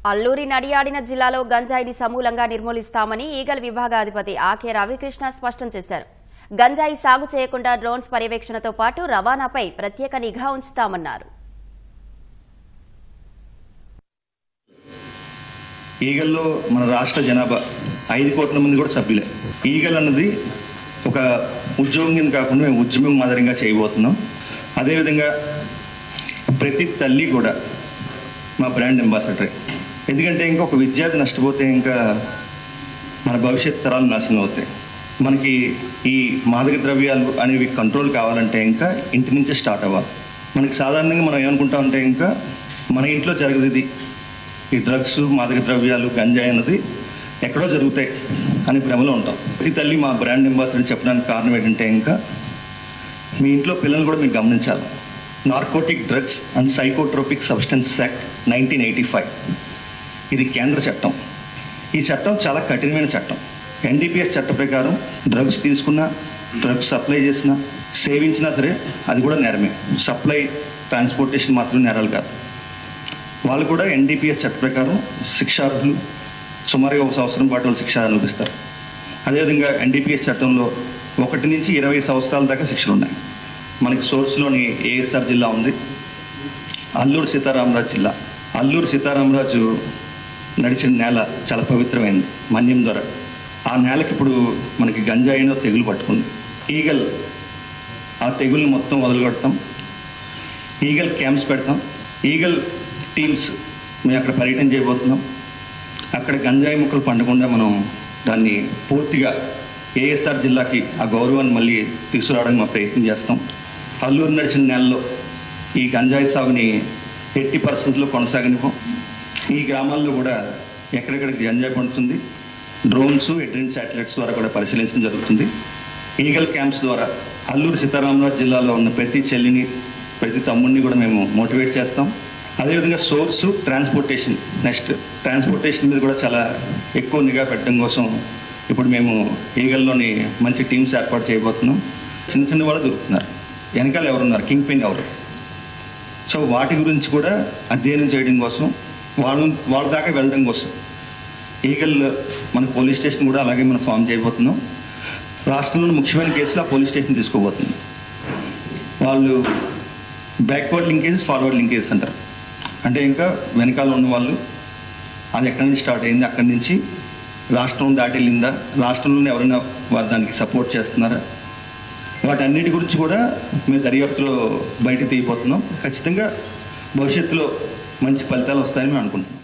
అల్లూరి నడియాడిన జిల్లాలో గంజాయిని సమూలంగా నిర్మూలిస్తామని ఈగల్ విభాగాధిపతి ఆకే రవికృష్ణ స్పష్టం చేశారు. గంజాయి సాగు చేయకుండా డ్రోన్స్ పర్యవేక్షణతో పాటు రవాణాపై ప్రత్యేక నిఘా ఉంచుతామన్నారు. ఈగల్లో మన రాష్ట్ర జనాభా 5 కోట్ల మంది కూడా సభ్యులే. ఈగల్ అన్నది ఒక ఉద్యోగం కింద కాకుండా మేము ఉద్యమం మాదిరిగా చేయబోతున్నాం. అదేవిధంగా ప్రతి తల్లి కూడా మా బ్రాండ్ అంబాసిడరే. ఎందుకంటే ఇంకొక విద్యార్థి నష్టపోతే ఇంకా మన భవిష్యత్ తరాలు నాశనం అవుతాయి. మనకి ఈ మాదక ద్రవ్యాలు అనేవి కంట్రోల్ కావాలంటే ఇంకా ఇంటి నుంచే స్టార్ట్ అవ్వాలి. మనకి సాధారణంగా మనం ఏమనుకుంటామంటే ఇంకా మన ఇంట్లో జరగదు ఇది, ఈ డ్రగ్స్ మాదక ద్రవ్యాలు గంజాయి అన్నది ఎక్కడో జరుగుతాయి అని భ్రమలో ఉంటాం. ప్రతి తల్లి మా బ్రాండ్ అంబాసిడర్ చెప్పడానికి కారణం ఏంటంటే ఇంకా మీ ఇంట్లో పిల్లలు కూడా మీరు గమనించాలి. Narcotic drugs and psychotropic substances act 1985 ఇది కేంద్ర చట్టం. ఈ చట్టం చాలా కఠినమైన చట్టం. NDPS చట్ట ప్రకారం డ్రగ్స్ తీసుకున్నా, డ్రగ్స్ సప్లై చేసినా, సేవించినా సరే అది కూడా నేరమే. సప్లై, ట్రాన్స్పోర్టేషన్ మాత్రం నేరాలు కాదు. వాళ్ళు కూడా NDPS చట్ట ప్రకారం శిక్షార్హులు. సుమారుగా 1 సంవత్సరం పాటు వాళ్ళు శిక్ష అనుభవిస్తారు. అదేవిధంగా NDPS చట్టంలో 1 నుంచి 20 సంవత్సరాల దాకా శిక్షలు ఉన్నాయి. మనకి సోర్స్లోని ASR జిల్లా ఉంది, అల్లూరు సీతారామరాజు జిల్లా. అల్లూరు సీతారామరాజు నడిచిన నేల చాలా పవిత్రమైంది, మన్యం ద్వారా. ఆ నేలకి ఇప్పుడు మనకి గంజాయినో తెగులు పట్టుకుంది. ఈగల్ ఆ తెగుల్ని మొత్తం వదలగొడతాం. ఈగల్ క్యాంప్స్ పెడతాం. ఈగల్ టీమ్స్ మేము అక్కడ పర్యటన చేయబోతున్నాం. అక్కడ గంజాయి మొక్కలు పండకుండా మనం దాన్ని పూర్తిగా ASR జిల్లాకి ఆ గౌరవాన్ని మళ్ళీ తీసుకురావడానికి మా ప్రయత్నం చేస్తాం. అల్లూరు నడిచిన నెలలో ఈ గంజాయి సాగుని 80% కొనసాగనివ్వం. ఈ గ్రామాల్లో కూడా ఎక్కడెక్కడ గంజాయి పండుతుంది డ్రోన్స్, ఎడ్రిన్ శాటిలైట్స్ ద్వారా కూడా పరిశీలించడం జరుగుతుంది. ఈగల్ క్యాంప్స్ ద్వారా అల్లూరు సీతారామరాజు జిల్లాలో ఉన్న ప్రతి చెల్లిని, ప్రతి తమ్ముడిని కూడా మేము మోటివేట్ చేస్తాం. అదేవిధంగా సోర్సు, ట్రాన్స్పోర్టేషన్, నెక్స్ట్ ట్రాన్స్పోర్టేషన్ మీద కూడా చాలా ఎక్కువ నిఘా పెట్టడం కోసం ఇప్పుడు మేము ఈగల్లోని మంచి టీమ్స్ ఏర్పాటు చేయబోతున్నాం. చిన్న చిన్న వాళ్ళు దొరుకుతున్నారు, వెనకాల ఎవరున్నారు, కింగ్ పిన్ ఎవరు. సో వాటి గురించి కూడా అధ్యయనం చేయడం కోసం, వాళ్ళ దాకా వెళ్ళడం కోసం ఈగల్ మన పోలీస్ స్టేషన్ కూడా అలాగే మనం ఫామ్ చేయబోతున్నాం. రాష్ట్రంలోని ముఖ్యమైన కేసులు ఆ పోలీస్ స్టేషన్ తీసుకోబోతుంది. వాళ్ళు బ్యాక్వర్డ్ లింకేజెస్, ఫార్వర్డ్ లింకేజెస్ అంటారు. అంటే ఇంకా వెనకాల ఉన్న వాళ్ళు అది ఎక్కడి నుంచి స్టార్ట్ అయింది, అక్కడి నుంచి రాష్ట్రం దాటి వెళ్ళిందా, రాష్ట్రంలోనే ఎవరైనా వారు దానికి సపోర్ట్ చేస్తున్నారా, వాటన్నిటి గురించి కూడా మేము దర్యాప్తులో బయట తీయబోతున్నాం. ఖచ్చితంగా భవిష్యత్తులో మంచి ఫలితాలు వస్తాయని మేము అనుకుంటున్నాం.